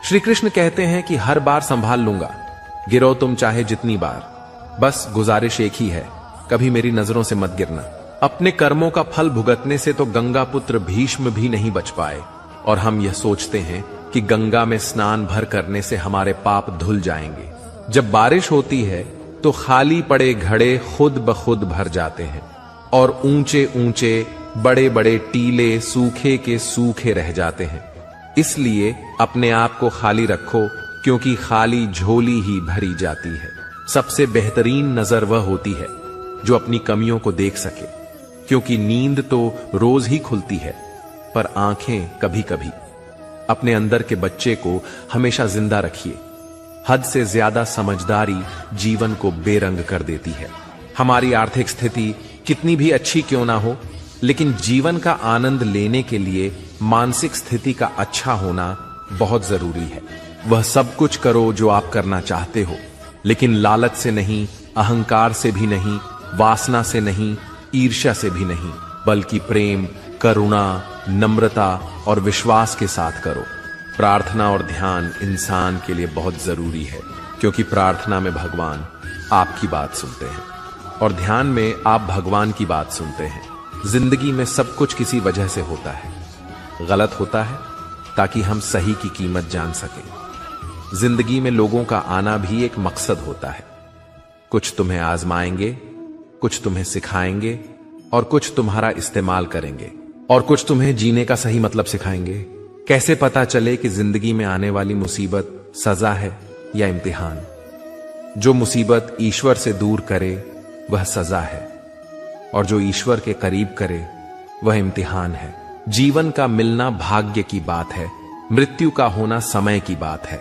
श्री कृष्ण कहते हैं कि हर बार संभाल लूंगा, गिरो तुम चाहे जितनी बार, बस गुजारिश एक ही है, कभी मेरी नजरों से मत गिरना। अपने कर्मों का फल भुगतने से तो गंगा पुत्र भीष्म भी नहीं बच पाए, और हम यह सोचते हैं कि गंगा में स्नान भर करने से हमारे पाप धुल जाएंगे। जब बारिश होती है तो खाली पड़े घड़े खुद ब खुद भर जाते हैं, और ऊंचे ऊंचे बड़े बड़े टीले सूखे के सूखे रह जाते हैं। इसलिए अपने आप को खाली रखो, क्योंकि खाली झोली ही भरी जाती है। सबसे बेहतरीन नजर वह होती है जो अपनी कमियों को देख सके, क्योंकि नींद तो रोज ही खुलती है, पर आंखें कभी कभी। अपने अंदर के बच्चे को हमेशा जिंदा रखिए। हद से ज्यादा समझदारी जीवन को बेरंग कर देती है। हमारी आर्थिक स्थिति कितनी भी अच्छी क्यों ना हो, लेकिन जीवन का आनंद लेने के लिए मानसिक स्थिति का अच्छा होना बहुत जरूरी है। वह सब कुछ करो जो आप करना चाहते हो, लेकिन लालच से नहीं, अहंकार से भी नहीं, वासना से नहीं, ईर्ष्या से भी नहीं, बल्कि प्रेम, करुणा, नम्रता और विश्वास के साथ करो। प्रार्थना और ध्यान इंसान के लिए बहुत जरूरी है, क्योंकि प्रार्थना में भगवान आपकी बात सुनते हैं और ध्यान में आप भगवान की बात सुनते हैं। जिंदगी में सब कुछ किसी वजह से होता है। गलत होता है ताकि हम सही की कीमत जान सकें। जिंदगी में लोगों का आना भी एक मकसद होता है। कुछ तुम्हें आजमाएंगे, कुछ तुम्हें सिखाएंगे, और कुछ तुम्हारा इस्तेमाल करेंगे, और कुछ तुम्हें जीने का सही मतलब सिखाएंगे। कैसे पता चले कि जिंदगी में आने वाली मुसीबत सजा है या इम्तिहान? जो मुसीबत ईश्वर से दूर करे वह सजा है, और जो ईश्वर के करीब करे वह इम्तिहान है। जीवन का मिलना भाग्य की बात है, मृत्यु का होना समय की बात है,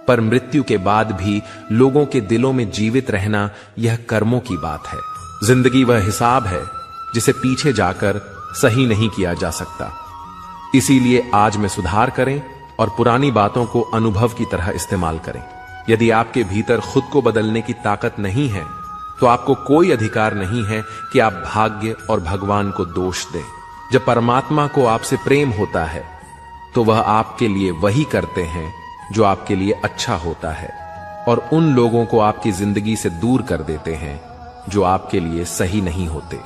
पर मृत्यु के बाद भी लोगों के दिलों में जीवित रहना यह कर्मों की बात है। जिंदगी वह हिसाब है जिसे पीछे जाकर सही नहीं किया जा सकता। इसीलिए आज में सुधार करें और पुरानी बातों को अनुभव की तरह इस्तेमाल करें। यदि आपके भीतर खुद को बदलने की ताकत नहीं है, तो आपको कोई अधिकार नहीं है कि आप भाग्य और भगवान को दोष दें। जब परमात्मा को आपसे प्रेम होता है, तो वह आपके लिए वही करते हैं जो आपके लिए अच्छा होता है, और उन लोगों को आपकी जिंदगी से दूर कर देते हैं जो आपके लिए सही नहीं होते।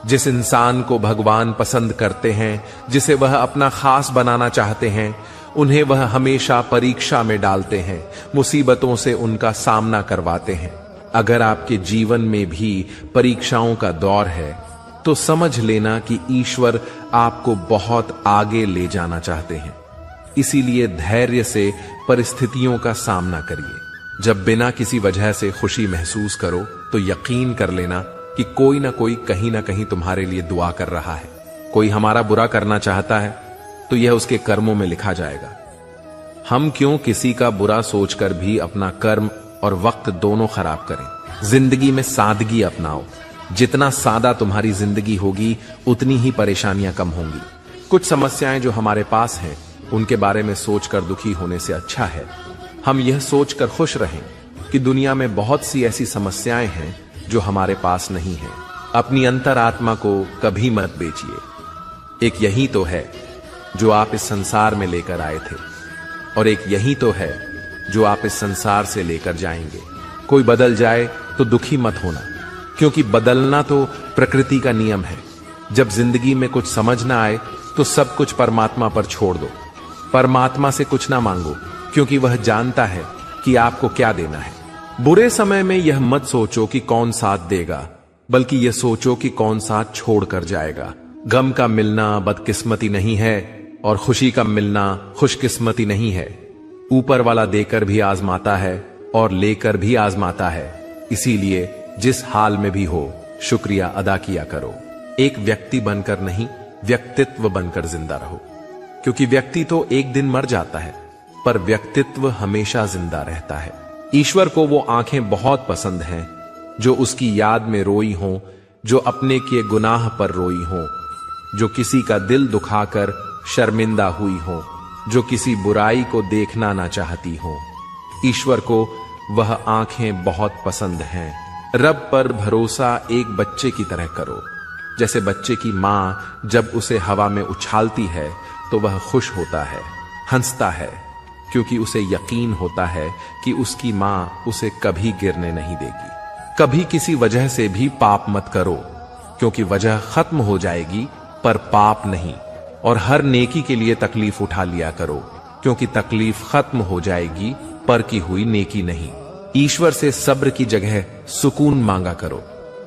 जिस इंसान को भगवान पसंद करते हैं, जिसे वह अपना खास बनाना चाहते हैं, उन्हें वह हमेशा परीक्षा में डालते हैं, मुसीबतों से उनका सामना करवाते हैं। अगर आपके जीवन में भी परीक्षाओं का दौर है, तो समझ लेना कि ईश्वर आपको बहुत आगे ले जाना चाहते हैं। इसीलिए धैर्य से परिस्थितियों का सामना करिए। जब बिना किसी वजह से खुशी महसूस करो, तो यकीन कर लेना कि कोई ना कोई कहीं ना कहीं तुम्हारे लिए दुआ कर रहा है। कोई हमारा बुरा करना चाहता है, तो यह उसके कर्मों में लिखा जाएगा। हम क्यों किसी का बुरा सोचकर भी अपना कर्म और वक्त दोनों खराब करें? जिंदगी में सादगी अपनाओ। जितना सादा तुम्हारी जिंदगी होगी, उतनी ही परेशानियां कम होंगी। कुछ समस्याएं जो हमारे पास हैं, उनके बारे में सोचकर दुखी होने से अच्छा है हम यह सोचकर खुश रहें कि दुनिया में बहुत सी ऐसी समस्याएं हैं जो हमारे पास नहीं है। अपनी अंतरात्मा को कभी मत बेचिए। एक यही तो है जो आप इस संसार में लेकर आए थे, और एक यही तो है जो आप इस संसार से लेकर जाएंगे। कोई बदल जाए तो दुखी मत होना, क्योंकि बदलना तो प्रकृति का नियम है। जब जिंदगी में कुछ समझ ना आए, तो सब कुछ परमात्मा पर छोड़ दो। परमात्मा से कुछ ना मांगो, क्योंकि वह जानता है कि आपको क्या देना है। बुरे समय में यह मत सोचो कि कौन साथ देगा, बल्कि यह सोचो कि कौन साथ छोड़ कर जाएगा। गम का मिलना बदकिस्मती नहीं है, और खुशी का मिलना खुशकिस्मती नहीं है। ऊपर वाला देकर भी आजमाता है और लेकर भी आजमाता है। इसीलिए जिस हाल में भी हो, शुक्रिया अदा किया करो। एक व्यक्ति बनकर नहीं, व्यक्तित्व बनकर जिंदा रहो, क्योंकि व्यक्ति तो एक दिन मर जाता है, पर व्यक्तित्व हमेशा जिंदा रहता है। ईश्वर को वो आंखें बहुत पसंद हैं जो उसकी याद में रोई हों, जो अपने किए गुनाह पर रोई हों, जो किसी का दिल दुखाकर शर्मिंदा हुई हों, जो किसी बुराई को देखना ना चाहती हों। ईश्वर को वह आंखें बहुत पसंद हैं। रब पर भरोसा एक बच्चे की तरह करो। जैसे बच्चे की मां जब उसे हवा में उछालती है तो वह खुश होता है, हंसता है, क्योंकि उसे यकीन होता है कि उसकी मां उसे कभी गिरने नहीं देगी। कभी किसी वजह से भी पाप मत करो, क्योंकि वजह खत्म हो जाएगी पर पाप नहीं। और हर नेकी के लिए तकलीफ उठा लिया करो, क्योंकि तकलीफ खत्म हो जाएगी पर की हुई नेकी नहीं। ईश्वर से सब्र की जगह सुकून मांगा करो,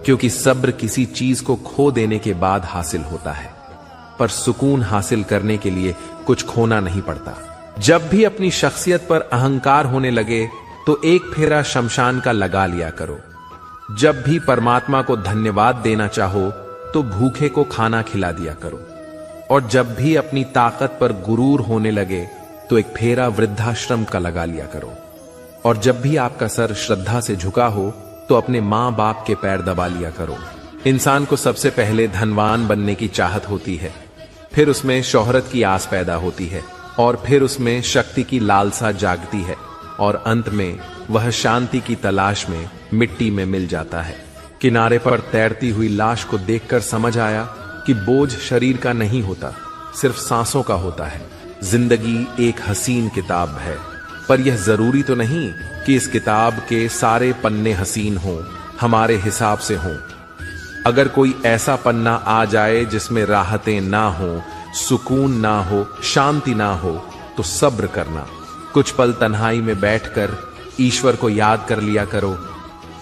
क्योंकि सब्र किसी चीज को खो देने के बाद हासिल होता है, पर सुकून हासिल करने के लिए कुछ खोना नहीं पड़ता। जब भी अपनी शख्सियत पर अहंकार होने लगे तो एक फेरा शमशान का लगा लिया करो। जब भी परमात्मा को धन्यवाद देना चाहो तो भूखे को खाना खिला दिया करो। और जब भी अपनी ताकत पर गुरूर होने लगे तो एक फेरा वृद्धाश्रम का लगा लिया करो। और जब भी आपका सर श्रद्धा से झुका हो तो अपने मां बाप के पैर दबा लिया करो। इंसान को सबसे पहले धनवान बनने की चाहत होती है, फिर उसमें शोहरत की आस पैदा होती है, और फिर उसमें शक्ति की लालसा जागती है, और अंत में वह शांति की तलाश में मिट्टी में मिल जाता है। किनारे पर तैरती हुई लाश को देखकर समझ आया कि बोझ शरीर का नहीं होता, सिर्फ सांसों का होता है। जिंदगी एक हसीन किताब है, पर यह जरूरी तो नहीं कि इस किताब के सारे पन्ने हसीन हों, हमारे हिसाब से हों। अगर कोई ऐसा पन्ना आ जाए जिसमें राहतें ना हो, सुकून ना हो, शांति ना हो, तो सब्र करना। कुछ पल तन्हाई में बैठकर ईश्वर को याद कर लिया करो,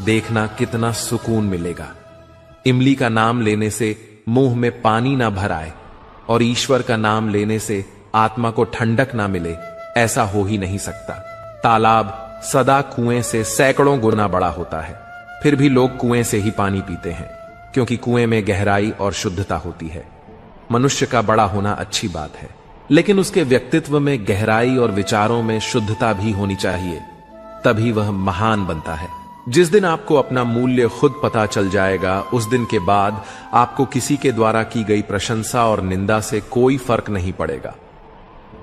देखना कितना सुकून मिलेगा। इमली का नाम लेने से मुंह में पानी ना भर आए, और ईश्वर का नाम लेने से आत्मा को ठंडक ना मिले, ऐसा हो ही नहीं सकता। तालाब सदा कुएं से सैकड़ों गुना बड़ा होता है, फिर भी लोग कुएं से ही पानी पीते हैं, क्योंकि कुएं में गहराई और शुद्धता होती है। मनुष्य का बड़ा होना अच्छी बात है, लेकिन उसके व्यक्तित्व में गहराई और विचारों में शुद्धता भी होनी चाहिए, तभी वह महान बनता है। जिस दिन आपको अपना मूल्य खुद पता चल जाएगा, उस दिन के बाद आपको किसी के द्वारा की गई प्रशंसा और निंदा से कोई फर्क नहीं पड़ेगा।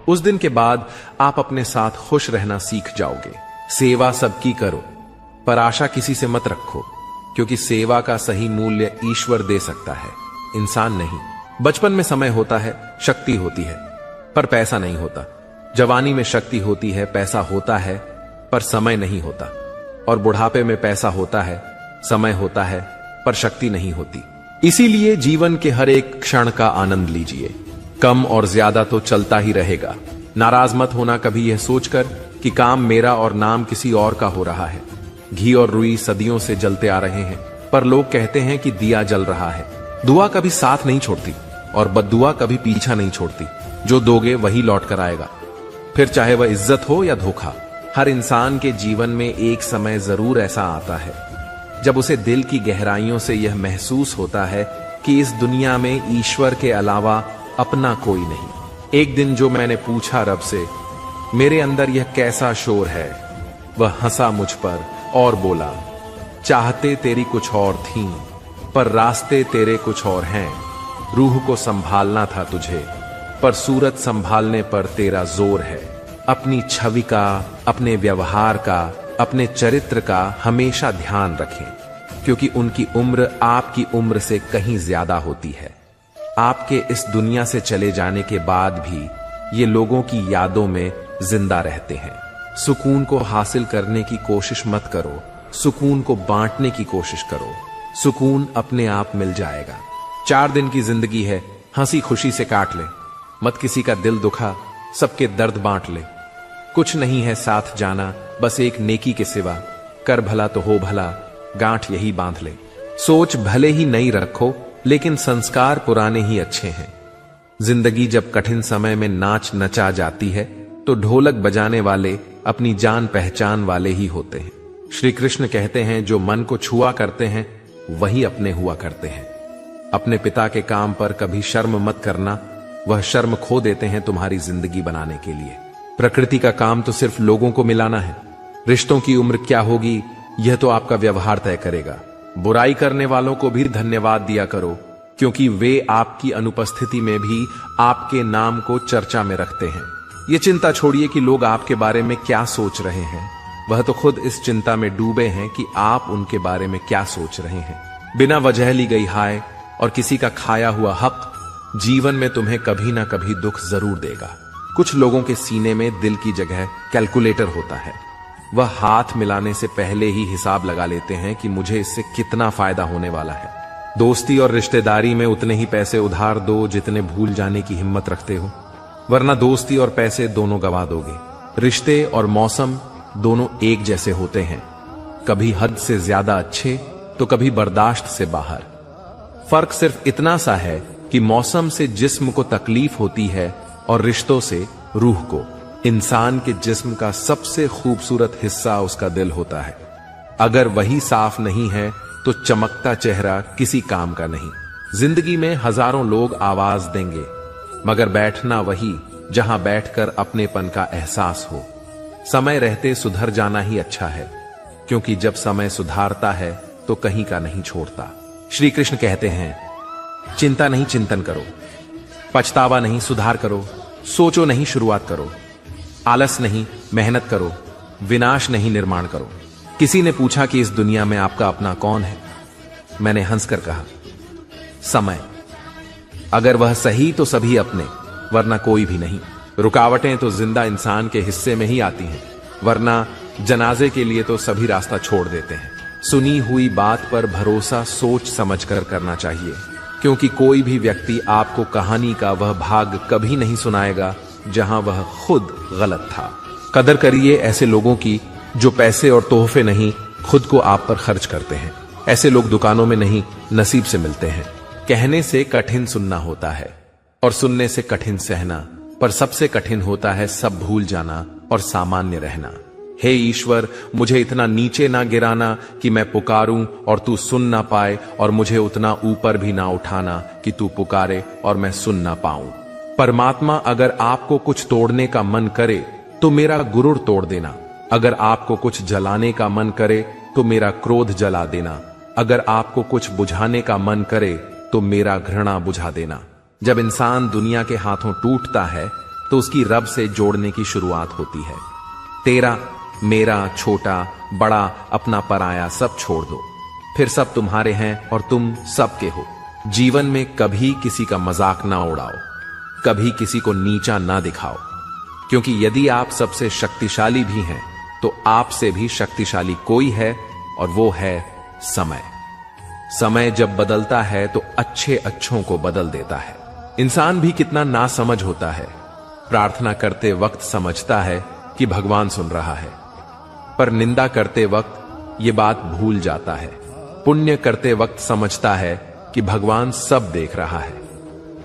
उस दिन के बाद आप अपने साथ खुश रहना सीख जाओगे। सेवा सबकी करो, पर आशा किसी से मत रखो, क्योंकि सेवा का सही मूल्य ईश्वर दे सकता है, इंसान नहीं। बचपन में समय होता है, शक्ति होती है, पर पैसा नहीं होता। जवानी में शक्ति होती है, पैसा होता है, पर समय नहीं होता। और बुढ़ापे में पैसा होता है, समय होता है, पर शक्ति नहीं होती। इसीलिए जीवन के हर एक क्षण का आनंद लीजिए। कम और ज्यादा तो चलता ही रहेगा। नाराज मत होना कभी यह सोचकर कि काम मेरा और नाम किसी और का हो रहा है। घी और रुई सदियों से जलते आ रहे हैं, पर लोग कहते हैं कि दिया जल रहा है। दुआ कभी साथ नहीं छोड़ती, और बद्दुआ कभी पीछा नहीं छोड़ती। जो दोगे वही लौट कर आएगा, फिर चाहे वह इज्जत हो या धोखा। हर इंसान के जीवन में एक समय जरूर ऐसा आता है जब उसे दिल की गहराइयों से यह महसूस होता है कि इस दुनिया में ईश्वर के अलावा अपना कोई नहीं। एक दिन जो मैंने पूछा रब से, मेरे अंदर यह कैसा शोर है, वह हंसा मुझ पर और बोला, चाहते तेरी कुछ और थी, पर रास्ते तेरे कुछ और हैं। रूह को संभालना था तुझे, पर सूरत संभालने पर तेरा जोर है। अपनी छवि का, अपने व्यवहार का, अपने चरित्र का हमेशा ध्यान रखें, क्योंकि उनकी उम्र आपकी उम्र से कहीं ज्यादा होती है। आपके इस दुनिया से चले जाने के बाद भी ये लोगों की यादों में जिंदा रहते हैं। सुकून को हासिल करने की कोशिश मत करो, सुकून को बांटने की कोशिश करो। सुकून अपने आप मिल जाएगा। 4 दिन की जिंदगी है, हंसी खुशी से काट ले। मत किसी का दिल दुखा, सबके दर्द बांट ले। कुछ नहीं है साथ जाना, बस एक नेकी के सिवा। कर भला तो हो भला, गांठ यही बांध ले। सोच भले ही नई रखो, लेकिन संस्कार पुराने ही अच्छे हैं। जिंदगी जब कठिन समय में नाच नचा जाती है, तो ढोलक बजाने वाले अपनी जान पहचान वाले ही होते हैं। श्री कृष्ण कहते हैं, जो मन को छुआ करते हैं वही अपने हुआ करते हैं। अपने पिता के काम पर कभी शर्म मत करना, वह शर्म खो देते हैं तुम्हारी जिंदगी बनाने के लिए। प्रकृति का काम तो सिर्फ लोगों को मिलाना है। रिश्तों की उम्र क्या होगी यह तो आपका व्यवहार तय करेगा। बुराई करने वालों को भी धन्यवाद दिया करो, क्योंकि वे आपकी अनुपस्थिति में भी आपके नाम को चर्चा में रखते हैं। ये चिंता छोड़िए कि लोग आपके बारे में क्या सोच रहे हैं, वह तो खुद इस चिंता में डूबे हैं कि आप उनके बारे में क्या सोच रहे हैं। बिना वजह ली गई हाय और किसी का खाया हुआ हक जीवन में तुम्हें कभी ना कभी दुख जरूर देगा। कुछ लोगों के सीने में दिल की जगह कैलकुलेटर होता है। वह हाथ मिलाने से पहले ही हिसाब लगा लेते हैं कि मुझे इससे कितना फायदा होने वाला है। दोस्ती और रिश्तेदारी में उतने ही पैसे उधार दो जितने भूल जाने की हिम्मत रखते हो, वरना दोस्ती और पैसे दोनों गवा दोगे। रिश्ते और मौसम दोनों एक जैसे होते हैं, कभी हद से ज्यादा अच्छे तो कभी बर्दाश्त से बाहर। फर्क सिर्फ इतना सा है कि मौसम से जिस्म को तकलीफ होती है और रिश्तों से रूह को। इंसान के जिस्म का सबसे खूबसूरत हिस्सा उसका दिल होता है। अगर वही साफ नहीं है तो चमकता चेहरा किसी काम का नहीं। जिंदगी में हजारों लोग आवाज देंगे, मगर बैठना वही जहां बैठकर अपनेपन का एहसास हो। समय रहते सुधर जाना ही अच्छा है, क्योंकि जब समय सुधारता है तो कहीं का नहीं छोड़ता। श्री कृष्ण कहते हैं, चिंता नहीं चिंतन करो, पछतावा नहीं सुधार करो, सोचो नहीं शुरुआत करो, आलस नहीं मेहनत करो, विनाश नहीं निर्माण करो। किसी ने पूछा कि इस दुनिया में आपका अपना कौन है? मैंने हंसकर कहा, समय। अगर वह सही तो सभी अपने, वरना कोई भी नहीं। रुकावटें तो जिंदा इंसान के हिस्से में ही आती हैं, वरना जनाजे के लिए तो सभी रास्ता छोड़ देते हैं। सुनी हुई बात पर भरोसा सोच समझकर करना चाहिए, क्योंकि कोई भी व्यक्ति आपको कहानी का वह भाग कभी नहीं सुनाएगा जहां वह खुद गलत था। कदर करिए ऐसे लोगों की जो पैसे और तोहफे नहीं, खुद को आप पर खर्च करते हैं। ऐसे लोग दुकानों में नहीं, नसीब से मिलते हैं। कहने से कठिन सुनना होता है और सुनने से कठिन सहना, पर सबसे कठिन होता है सब भूल जाना और सामान्य रहना। हे ईश्वर, मुझे इतना नीचे ना गिराना कि मैं पुकारूं और तू सुन ना पाए, और मुझे उतना ऊपर भी ना उठाना कि तू पुकारे और मैं सुन ना पाऊं। परमात्मा, अगर आपको कुछ तोड़ने का मन करे तो मेरा गुरूर तोड़ देना। अगर आपको कुछ जलाने का मन करे तो मेरा क्रोध जला देना। अगर आपको कुछ बुझाने का मन करे तो मेरा घृणा बुझा देना। जब इंसान दुनिया के हाथों टूटता है तो उसकी रब से जोड़ने की शुरुआत होती है। तेरा, मेरा, छोटा, बड़ा, अपना, पराया सब छोड़ दो, फिर सब तुम्हारे हैं और तुम सबके हो। जीवन में कभी किसी का मजाक ना उड़ाओ, कभी किसी को नीचा ना दिखाओ, क्योंकि यदि आप सबसे शक्तिशाली भी हैं तो आपसे भी शक्तिशाली कोई है, और वो है समय। समय जब बदलता है तो अच्छे अच्छों को बदल देता है। इंसान भी कितना नासमझ होता है। प्रार्थना करते वक्त समझता है कि भगवान सुन रहा है, पर निंदा करते वक्त ये बात भूल जाता है। पुण्य करते वक्त समझता है कि भगवान सब देख रहा है,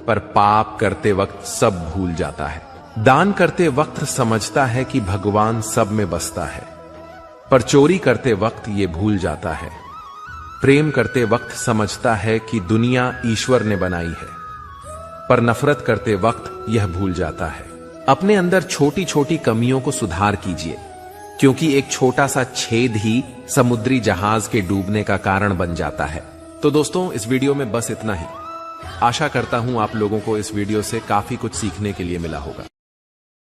पर पाप करते वक्त सब भूल जाता है। दान करते वक्त समझता है कि भगवान सब में बसता है, पर चोरी करते वक्त ये भूल जाता है। प्रेम करते वक्त समझता है कि दुनिया ईश्वर ने बनाई है, पर नफरत करते वक्त यह भूल जाता है। अपने अंदर छोटी छोटी कमियों को सुधार कीजिए, क्योंकि एक छोटा सा छेद ही समुद्री जहाज के डूबने का कारण बन जाता है। तो दोस्तों, इस वीडियो में बस इतना ही। आशा करता हूं आप लोगों को इस वीडियो से काफी कुछ सीखने के लिए मिला होगा।